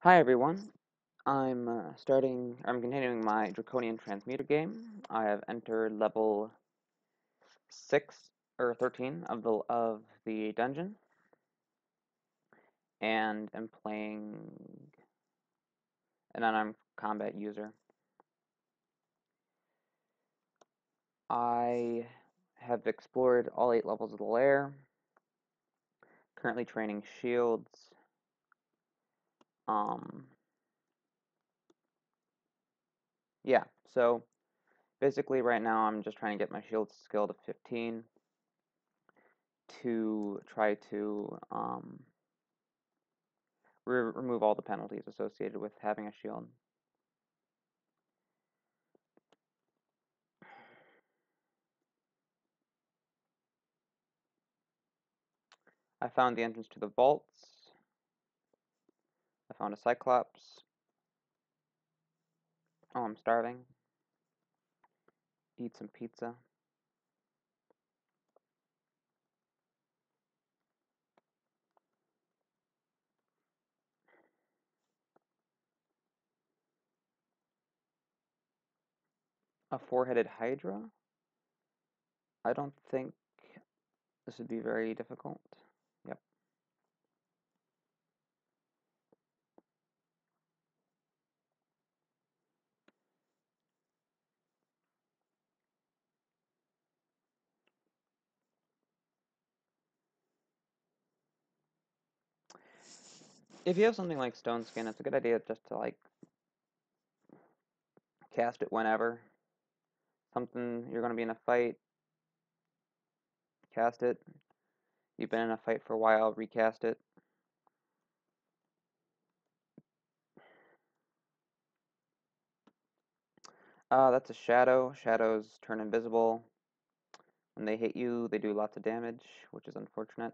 Hi everyone. I'm continuing my Draconian Transmuter game. I have entered level 6 or 13 of the dungeon and am playing an unarmed combat user. I have explored all 8 levels of the lair, currently training shields. Um, yeah, so basically right now I'm just trying to get my shield skill to 15 to try to remove all the penalties associated with having a shield. I found the entrance to the vaults. I found a Cyclops. Oh, I'm starving. Eat some pizza. A four-headed Hydra? I don't think this would be very difficult. Yep. If you have something like Stone Skin, it's a good idea just to like cast it whenever. Something you're gonna be in a fight, cast it. You've been in a fight for a while, recast it. That's a shadow. Shadows turn invisible. When they hit you, they do lots of damage, which is unfortunate.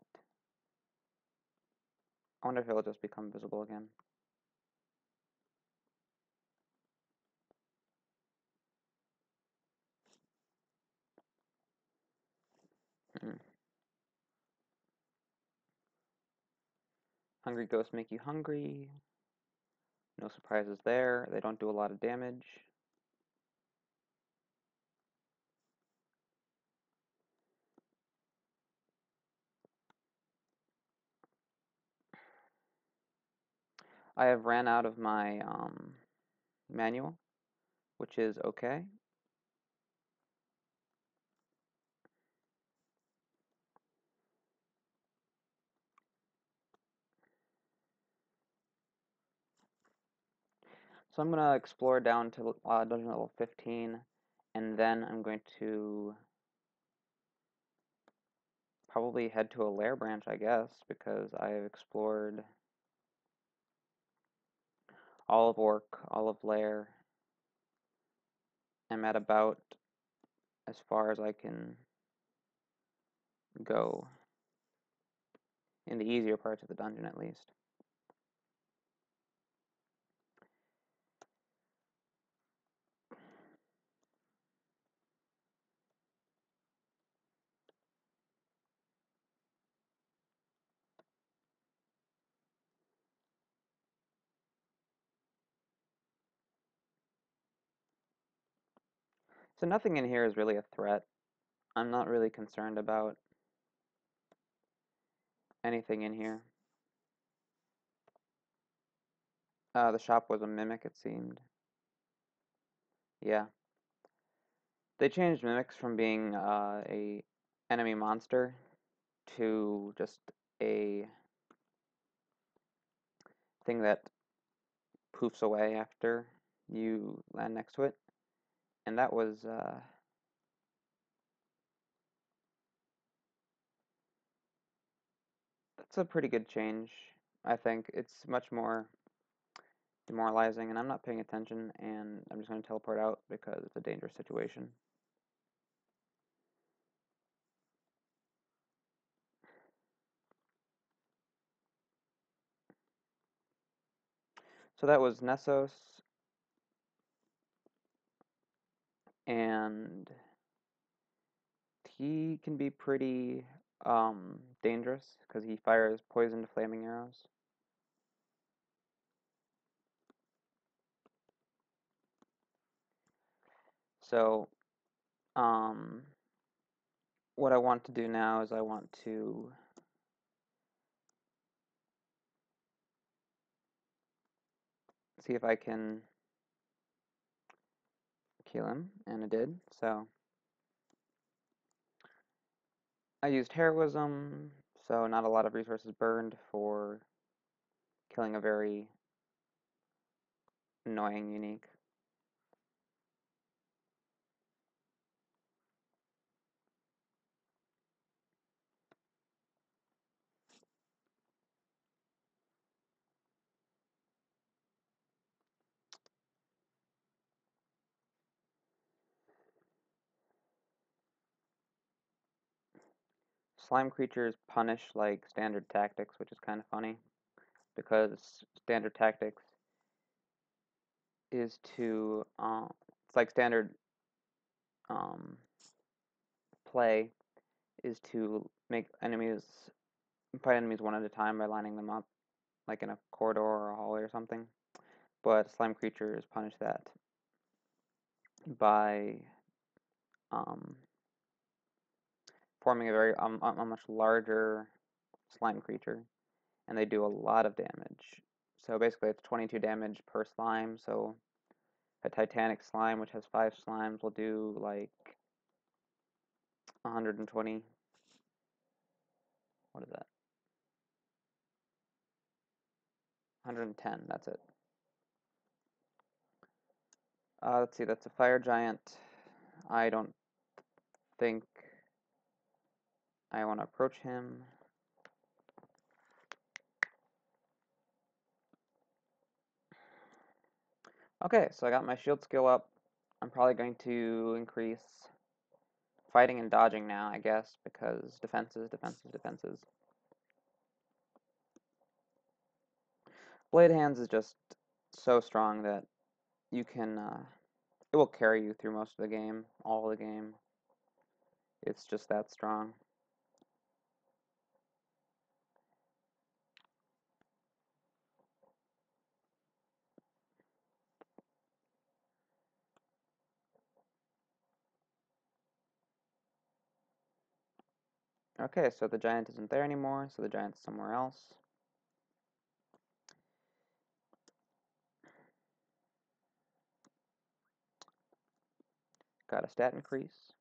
I wonder if it'll just become visible again. Hmm. Hungry ghosts make you hungry. No surprises there. They don't do a lot of damage. I have ran out of my manual, which is okay. So I'm going to explore down to dungeon level 15, and then I'm going to probably head to a lair branch, I guess, because I have explored all of Orc, all of Lair. I'm at about as far as I can go in the easier parts of the dungeon, at least. So nothing in here is really a threat. I'm not really concerned about anything in here. The shop was a mimic, it seemed. Yeah. They changed mimics from being a enemy monster to just a thing that poofs away after you land next to it. And that's a pretty good change. I think it's much more demoralizing, and I'm not paying attention, and I'm just going to teleport out because it's a dangerous situation. So that was Nessos, and he can be pretty dangerous because he fires poisoned flaming arrows. So, what I want to do now is I want to see if I can kill him, and I did. So, I used heroism, so not a lot of resources burned for killing a very annoying unique. Slime creatures punish like standard tactics, which is kind of funny because standard tactics is to it's like standard um, play is to make enemies fight enemies one at a time by lining them up like in a corridor or a hallway or something. But slime creatures punish that by um, forming a much larger slime creature, and they do a lot of damage. So basically, it's 22 damage per slime. So a Titanic slime, which has 5 slimes, will do like 120. What is that? 110. That's it. Let's see. That's a fire giant. I don't think I want to approach him. Okay, so I got my shield skill up. I'm probably going to increase fighting and dodging now, I guess, because defenses, defenses, defenses. Blade Hands is just so strong that you can, it will carry you through most of the game, all of the game. It's just that strong. Okay, so the giant isn't there anymore, so the giant's somewhere else. Got a stat increase.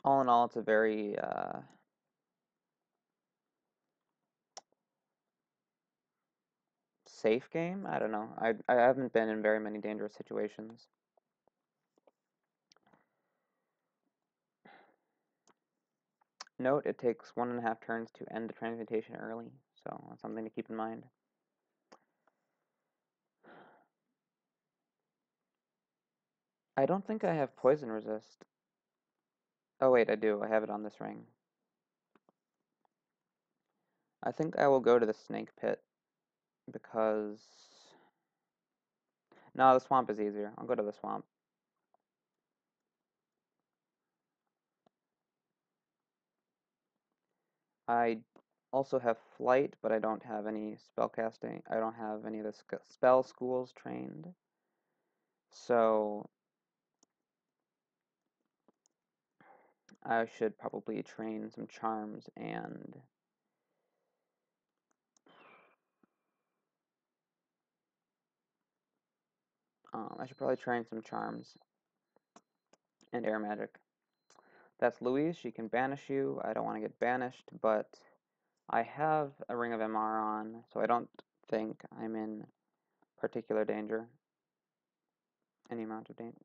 All in all, it's a very safe game. I don't know. I haven't been in very many dangerous situations. Note, it takes 1.5 turns to end the transmutation early, so that's something to keep in mind. I don't think I have poison resist. Oh wait, I do. I have it on this ring. I think I will go to the snake pit because... No, the swamp is easier. I'll go to the swamp. I also have flight, but I don't have any spellcasting. I don't have any of the spell schools trained. So I should probably train some charms and I should probably train some charms and air magic. That's Louise. She can banish you. I don't want to get banished, but I have a Ring of MR on, so I don't think I'm in particular danger. Any amount of danger.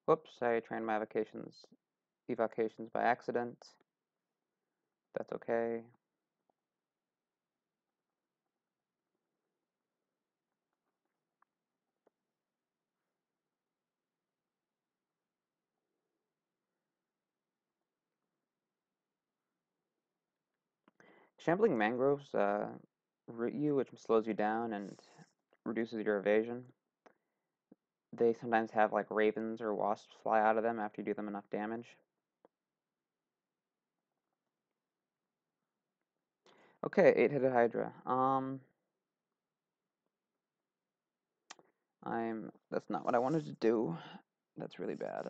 Whoops, I trained my evocations by accident. That's okay. Shambling mangroves root you, which slows you down and reduces your evasion. They sometimes have like ravens or wasps fly out of them after you do them enough damage. Okay, 8-headed Hydra. That's not what I wanted to do. That's really bad.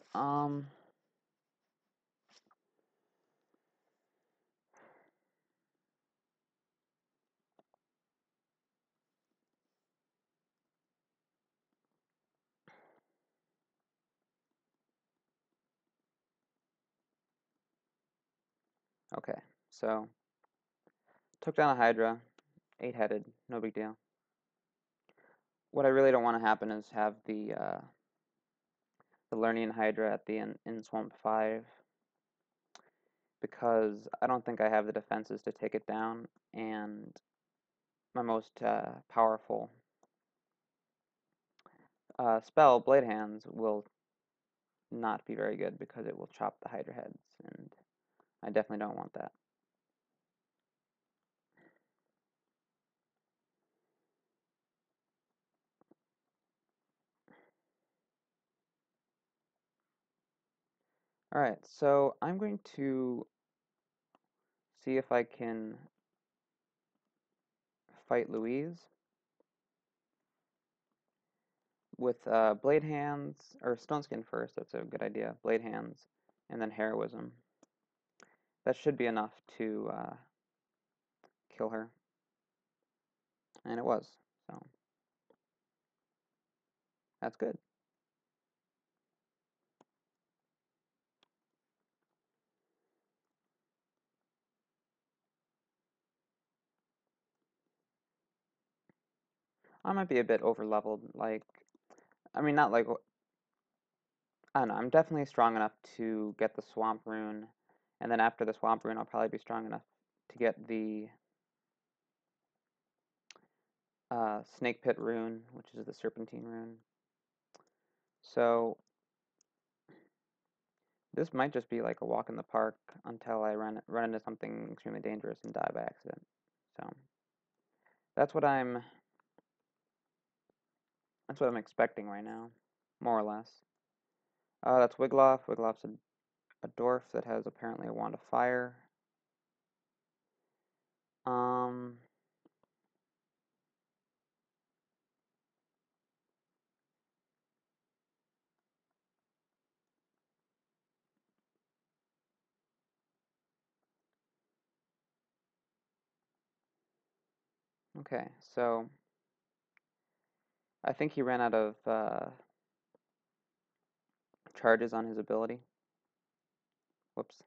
Okay, so took down a Hydra, 8-headed, no big deal. What I really don't want to happen is have the Lernian Hydra at the in Swamp 5, because I don't think I have the defenses to take it down, and my most powerful spell, Blade Hands, will not be very good because it will chop the Hydra heads, and I definitely don't want that. Alright, so I'm going to see if I can fight Louise with Blade Hands, or Stone Skin first, that's a good idea. Blade Hands, and then Heroism. That should be enough to kill her. And it was, so that's good. I might be a bit over leveled, like, I mean, not like, I don't know, I'm definitely strong enough to get the Swamp Rune, and then after the Swamp Rune, I'll probably be strong enough to get the Snake Pit Rune, which is the Serpentine Rune. So, this might just be like a walk in the park until I run into something extremely dangerous and die by accident. So, that's what I'm expecting right now, more or less. That's Wigloff. Wigloff's a dwarf that has apparently a wand of fire. Um, okay, so I think he ran out of charges on his ability. Whoops.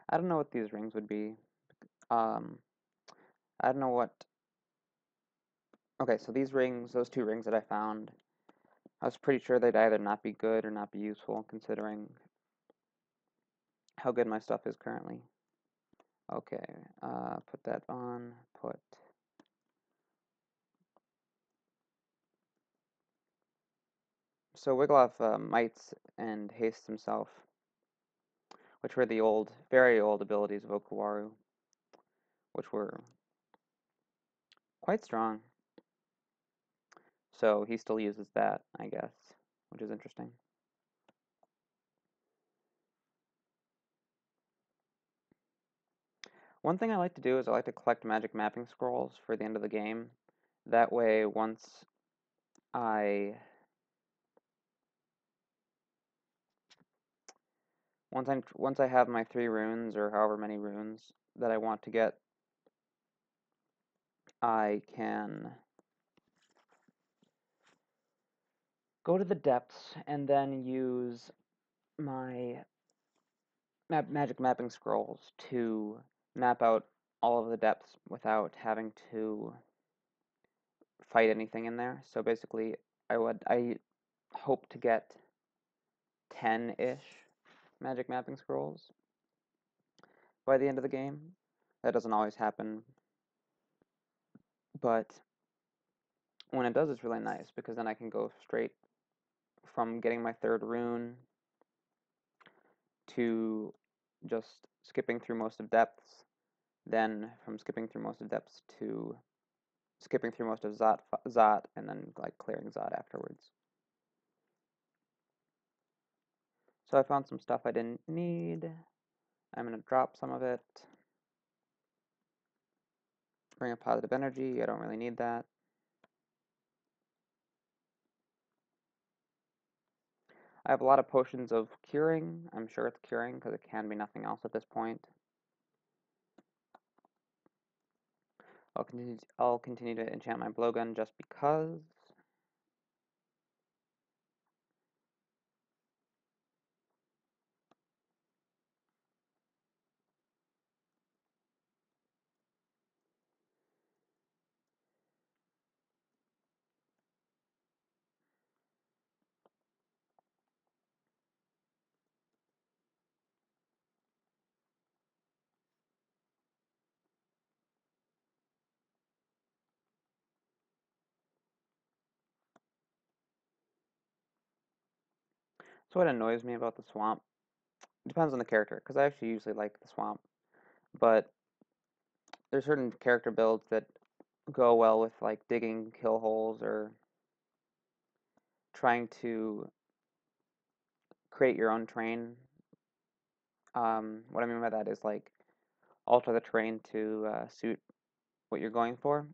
I don't know what these rings would be. Um, I don't know what. Okay, so these rings, those two rings that I found, I was pretty sure they'd either not be good or not be useful, considering how good my stuff is currently. Okay, put that on, put... So Wiggloff mites and hastes himself, which were the old, very old abilities of Okuwaru, which were quite strong. So he still uses that, I guess, which is interesting. One thing I like to do is I like to collect magic mapping scrolls for the end of the game. That way, I once I have my 3 runes or however many runes that I want to get, I can go to the depths and then use my magic mapping scrolls to map out all of the depths without having to fight anything in there. So basically, I hope to get 10-ish magic mapping scrolls by the end of the game. That doesn't always happen. But when it does, it's really nice because then I can go straight from getting my third rune to just skipping through most of depths, then from skipping through most of depths to skipping through most of Zot, and then like clearing Zot afterwards. So I found some stuff I didn't need. I'm going to drop some of it. Bring a positive energy. I don't really need that. I have a lot of potions of curing. I'm sure it's curing because it can be nothing else at this point. I'll continue to enchant my blowgun just because. So what annoys me about the swamp, it depends on the character, because I actually usually like the swamp, but there's certain character builds that go well with like digging kill holes or trying to create your own terrain. What I mean by that is like alter the terrain to suit what you're going for.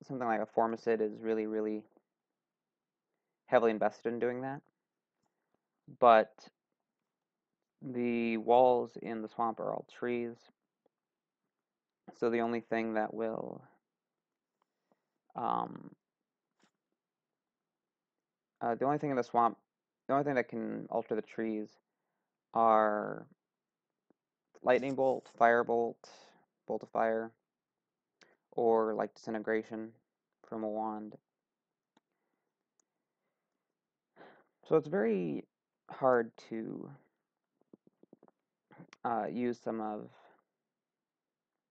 Something like a formicid is really, really heavily invested in doing that. But the walls in the swamp are all trees, so the only thing that will um, the only thing in the swamp, the only thing that can alter the trees are lightning bolt, firebolt, bolt of fire, or like disintegration from a wand. So it's very hard to use some of.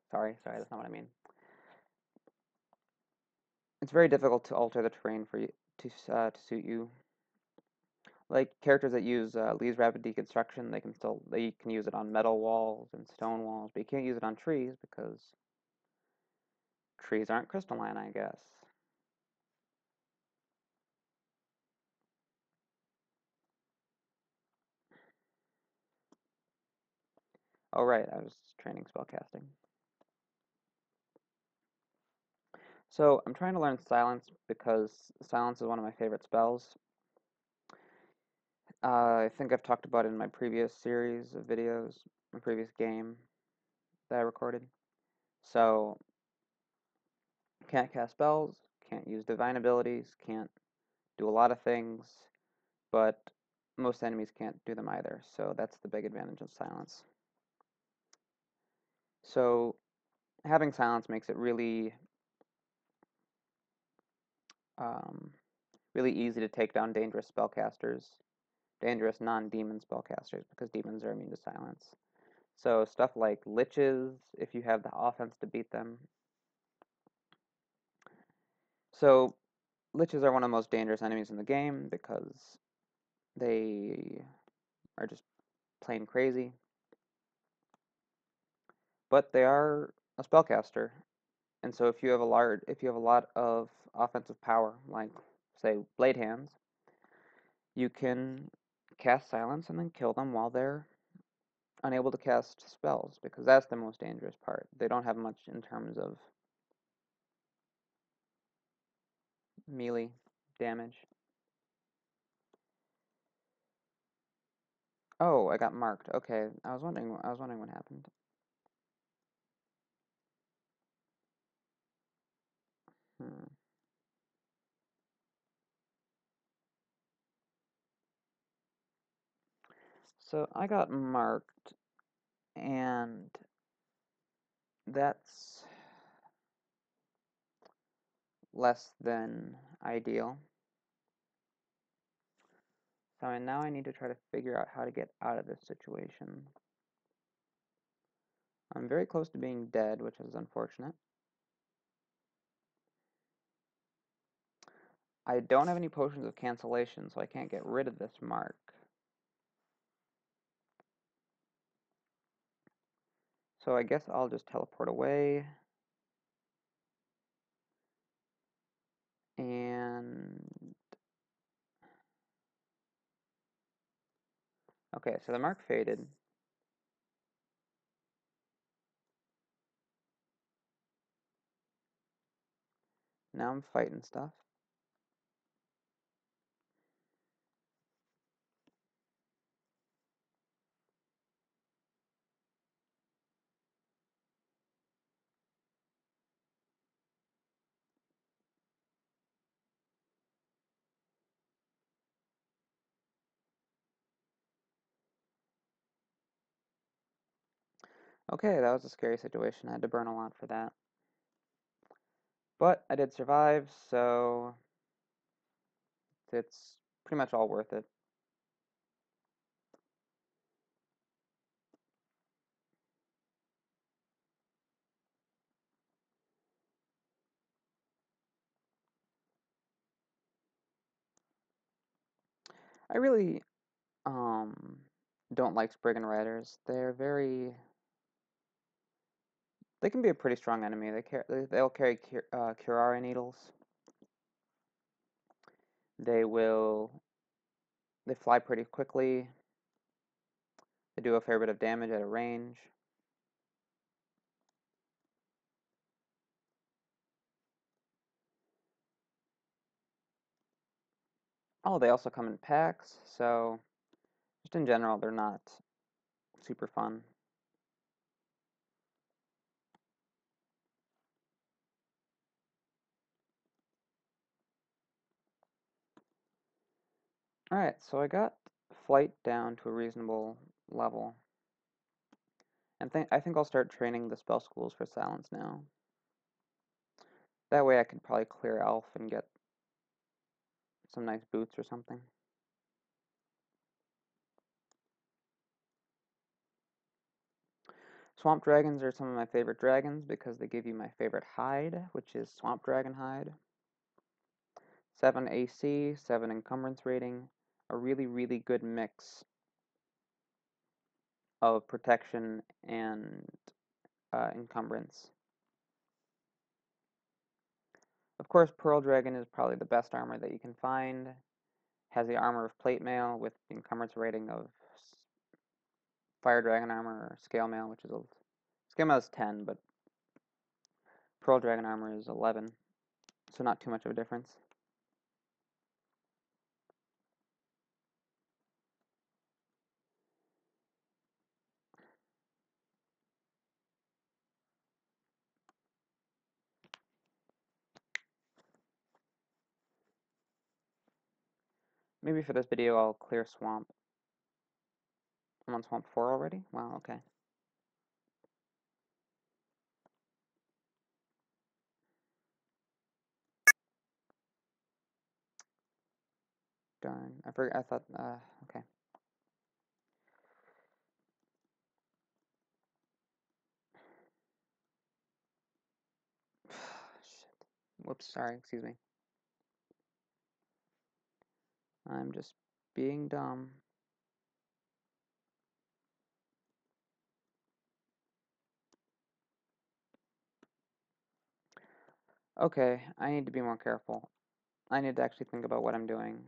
Sorry, that's not what I mean. It's very difficult to alter the terrain for you to suit you. Like characters that use Lee's rapid deconstruction, they can use it on metal walls and stone walls, but you can't use it on trees because trees aren't crystalline, I guess. Oh right, I was training spellcasting. So I'm trying to learn silence because silence is one of my favorite spells. I think I've talked about it in my previous series of videos, my previous game that I recorded. So can't cast spells, can't use divine abilities, can't do a lot of things, but most enemies can't do them either, so that's the big advantage of silence. So having silence makes it um, really easy to take down dangerous spellcasters, dangerous non-demon spellcasters, because demons are immune to silence. So stuff like liches, if you have the offense to beat them. So liches are one of the most dangerous enemies in the game because they are just plain crazy. But they are a spellcaster, and so if you have a lot of offensive power, like say blade hands, you can cast silence and then kill them while they're unable to cast spells, because that's the most dangerous part. They don't have much in terms of melee damage. Oh, I got marked. Okay, I was wondering what happened. Hmm. So I got marked, and that's less than ideal. So now I need to try to figure out how to get out of this situation. I'm very close to being dead, which is unfortunate. I don't have any potions of cancellation, so I can't get rid of this mark. So I guess I'll just teleport away. And okay, so the mark faded. Now I'm fighting stuff. Okay, that was a scary situation. I had to burn a lot for that. But I did survive, so it's pretty much all worth it. I really don't like Spriggan Riders. They can be a pretty strong enemy. They'll carry Curare needles. They fly pretty quickly. They do a fair bit of damage at a range. Oh, they also come in packs, so just in general, they're not super fun. Alright, so I got flight down to a reasonable level. And I think I'll start training the spell schools for silence now. That way I could probably clear elf and get some nice boots or something. Swamp dragons are some of my favorite dragons because they give you my favorite hide, which is swamp dragon hide. 7 AC, 7 encumbrance rating, a really, really good mix of protection and encumbrance. Of course, Pearl Dragon is probably the best armor that you can find. Has the armor of plate mail with the encumbrance rating of Fire Dragon armor or Scale mail, which is Scale mail is 10, but Pearl Dragon armor is 11, so not too much of a difference. Maybe for this video I'll clear Swamp. I'm on Swamp 4 already? Wow, okay. Darn, I thought, okay. Shit. Whoops, sorry, excuse me. I'm just being dumb. Okay, I need to be more careful. I need to actually think about what I'm doing.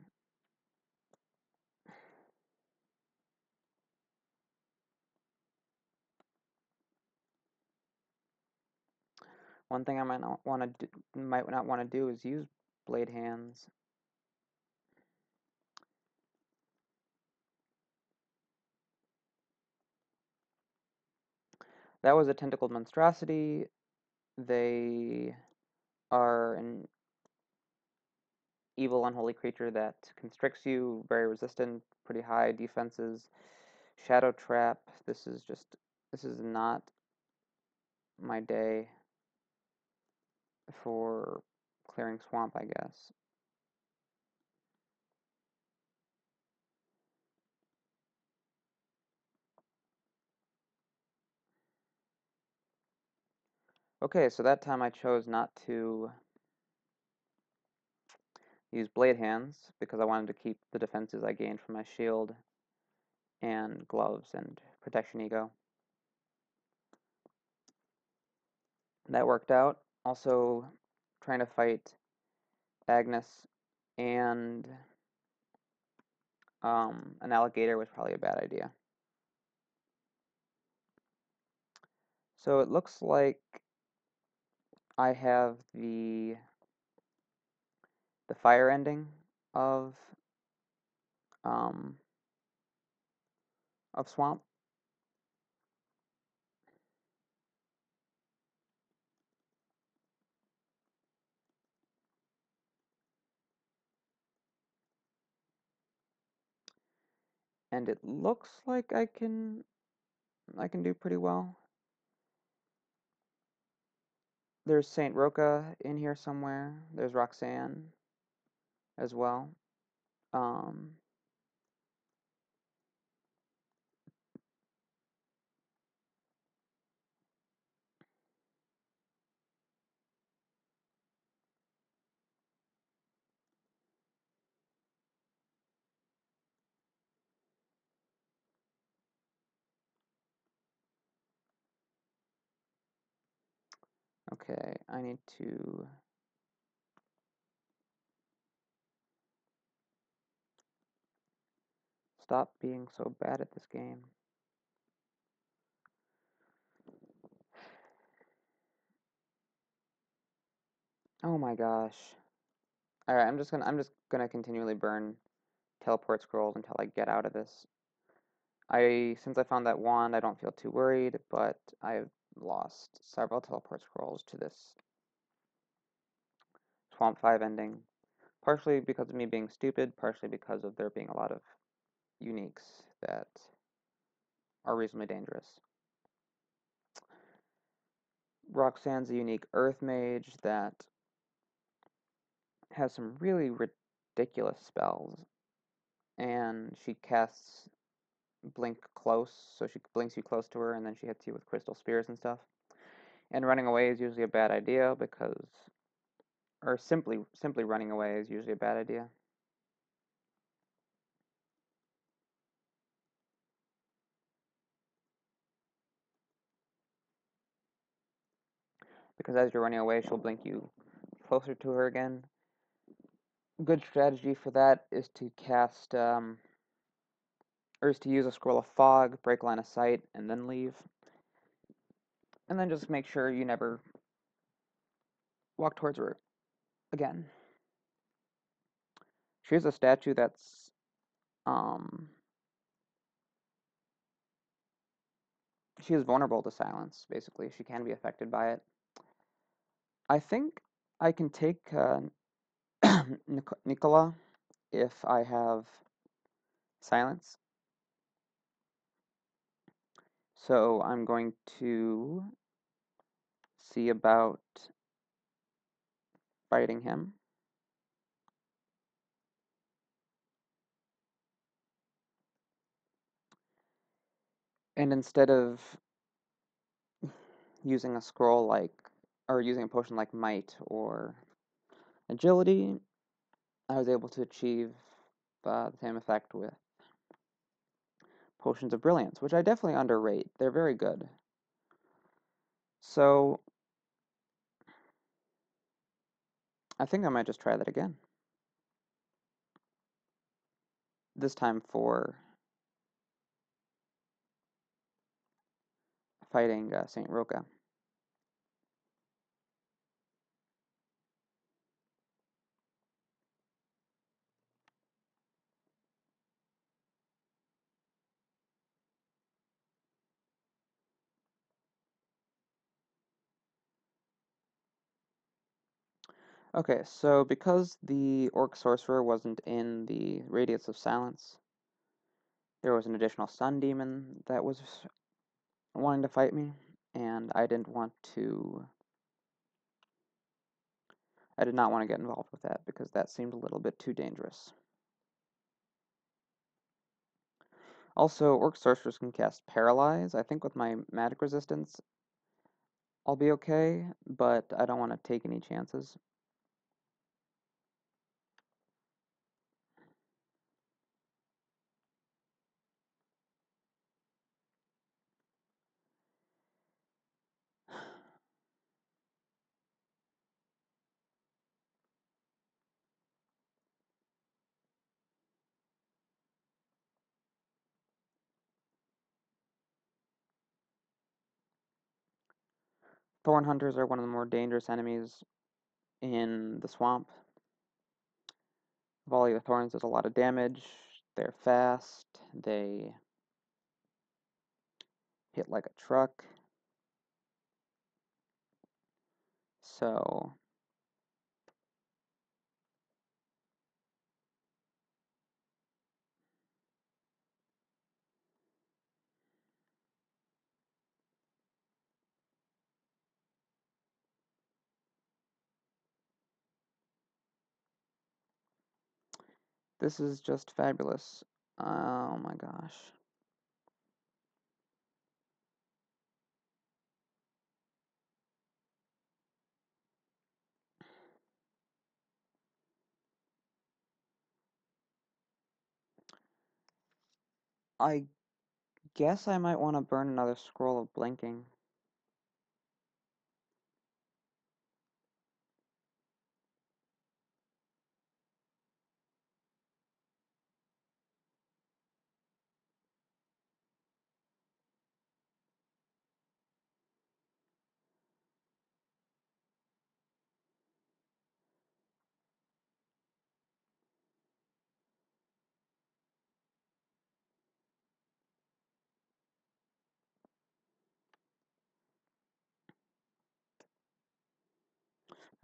One thing I might not want to do is use blade hands. That was a tentacled monstrosity. They are an evil, unholy creature that constricts you, very resistant, pretty high defenses. Shadow trap. This is not my day for clearing swamp, I guess. Okay, so that time I chose not to use Blade Hands because I wanted to keep the defenses I gained from my shield and gloves and protection ego. That worked out. Also, trying to fight Agnes and an alligator was probably a bad idea. So it looks like I have the fire ending of um, Swamp. And it looks like I can do pretty well. There's Saint Roca in here somewhere. There's Roxanne as well. Um, okay, I need to stop being so bad at this game. Oh my gosh. Alright, I'm just gonna continually burn teleport scrolls until I get out of this. Since I found that wand, I don't feel too worried, but I've lost several teleport scrolls to this Swamp 5 ending. Partially because of me being stupid, partially because of there being a lot of uniques that are reasonably dangerous. Roxanne's a unique Earth Mage that has some really ridiculous spells, and she casts Blink Close, so she blinks you close to her, and then she hits you with Crystal Spears and stuff. And running away is usually a bad idea because, or simply running away is usually a bad idea. Because as you're running away, she'll blink you closer to her again. Good strategy for that is to cast, or is to use a Scroll of Fog, break line of sight, and then leave. And then just make sure you never walk towards her again. She has a statue that's, she is vulnerable to silence, basically. She can be affected by it. I think I can take Nicola if I have silence. So I'm going to see about fighting him. And instead of using a scroll like, or using a potion like Might or Agility, I was able to achieve the same effect with Potions of Brilliance, which I definitely underrate. They're very good. So I think I might just try that again. This time for fighting Saint Roca. Okay, so because the Orc Sorcerer wasn't in the Radiance of Silence, there was an additional Sun Demon that was wanting to fight me, and I did not want to get involved with that because that seemed a little bit too dangerous. Also, Orc Sorcerers can cast Paralyze. I think with my magic resistance, I'll be okay, but I don't want to take any chances. Thorn hunters are one of the more dangerous enemies in the swamp. Volley of Thorns does a lot of damage. They're fast. They hit like a truck. So this is just fabulous. Oh my gosh. I guess I might want to burn another scroll of blinking.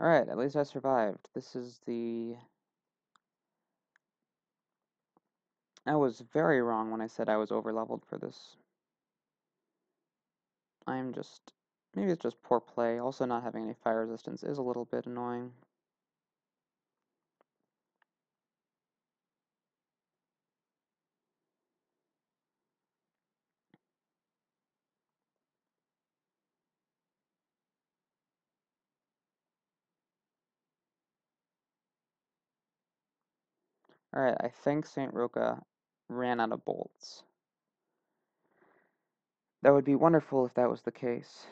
Alright, at least I survived. This is the... I was very wrong when I said I was overleveled for this. I'm just... Maybe it's just poor play. Also, not having any fire resistance is a little bit annoying. Alright, I think St. Roca ran out of bolts. That would be wonderful if that was the case.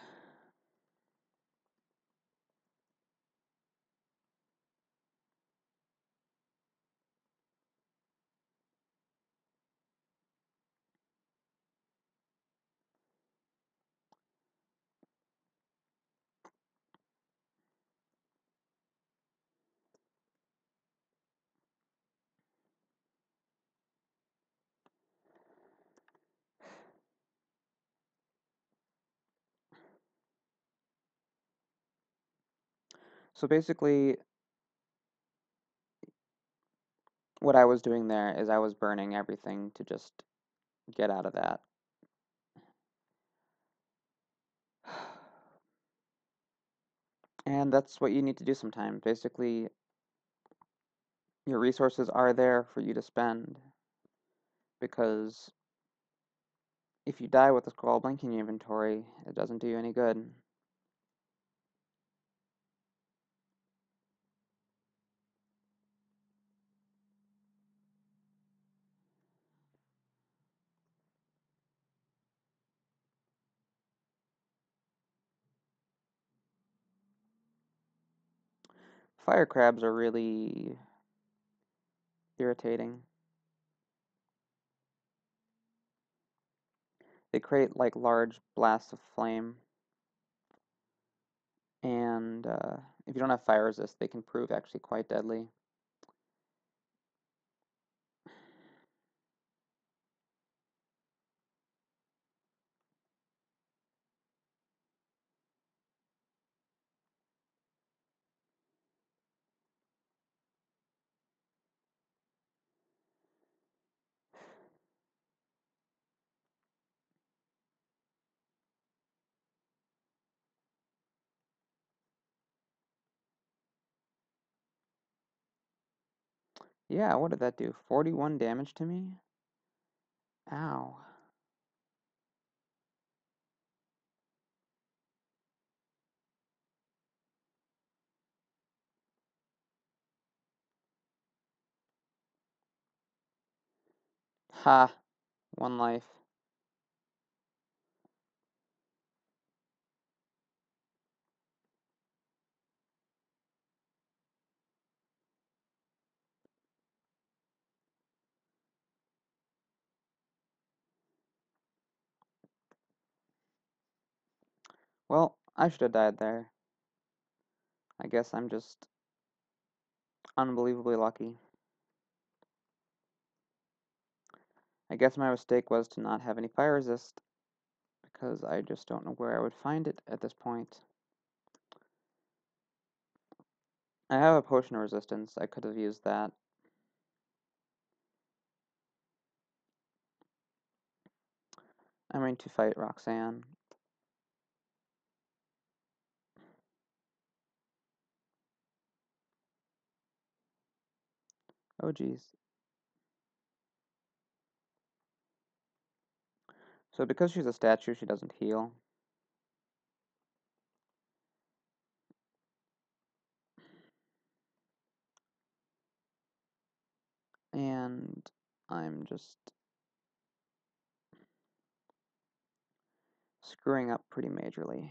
So basically, what I was doing there is I was burning everything to just get out of that. And that's what you need to do sometimes. Basically, your resources are there for you to spend, because if you die with a scroll blinking inventory, it doesn't do you any good. Fire crabs are really irritating. They create like large blasts of flame, and if you don't have fire resist, they can prove actually quite deadly. Yeah, what did that do? 41 damage to me? Ow. Ha! 1 life. Well, I should have died there. I guess I'm just unbelievably lucky. I guess my mistake was to not have any fire resist, because I just don't know where I would find it at this point. I have a potion of resistance. I could have used that. I'm going to fight Roxanne. Oh geez. So because she's a statue, she doesn't heal. And I'm just screwing up pretty majorly.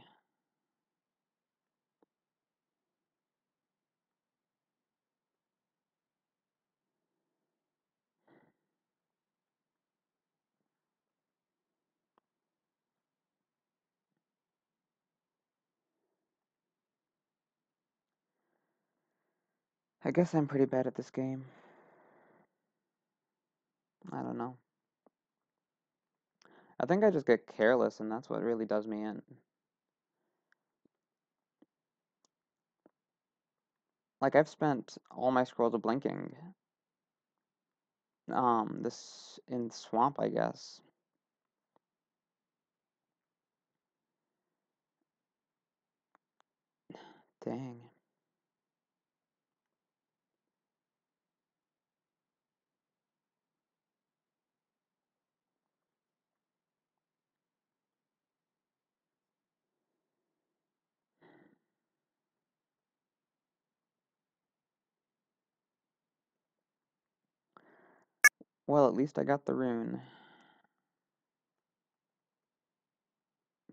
I guess I'm pretty bad at this game. I don't know. I think I just get careless, and that's what really does me in. Like, I've spent all my scrolls of blinking, this in Swamp, I guess. Dang. Well, at least I got the rune.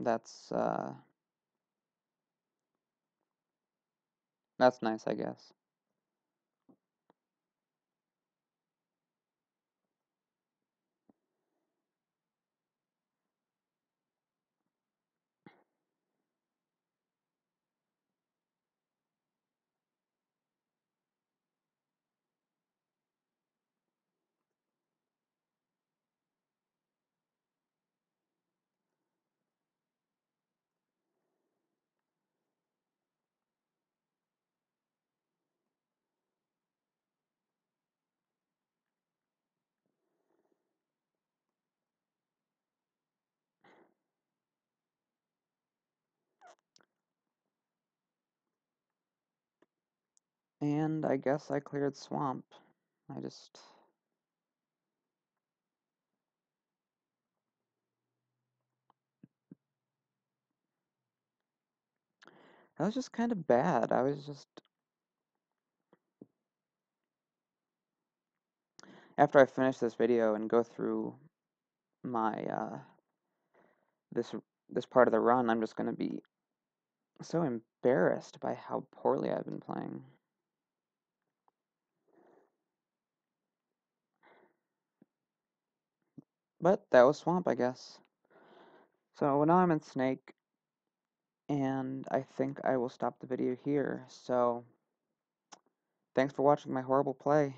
That's nice, I guess. And I guess I cleared Swamp. I just... That was just kind of bad. I was just... After I finish this video and go through my, this part of the run, I'm just gonna be so embarrassed by how poorly I've been playing. But that was Swamp, I guess. So now I'm in Snake, and I think I will stop the video here. So, thanks for watching my horrible play.